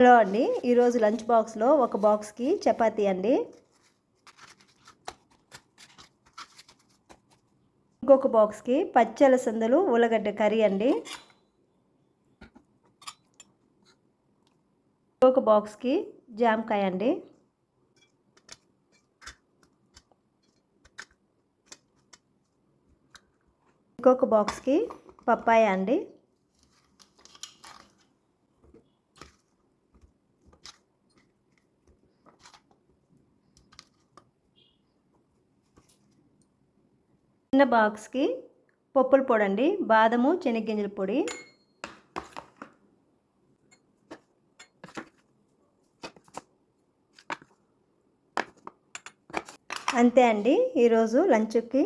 hello అండి, ఈరోజు lunch బాక్స్లో ఒక బాక్స్కి చపాతీ అండి, ఇంకొక బాక్స్కి పచ్చి అలసందలు ఉల్లగడ్డ కర్రీ అండి, ఇంకొక బాక్స్కి జామకాయ అండి, ఇంకొక బాక్స్కి పప్పాయ అండి, చిన్న బాక్స్కి పప్పుల పొడి అండి, బాదము శనగగింజల పొడి, అంతే అండి ఈరోజు లంచ్కి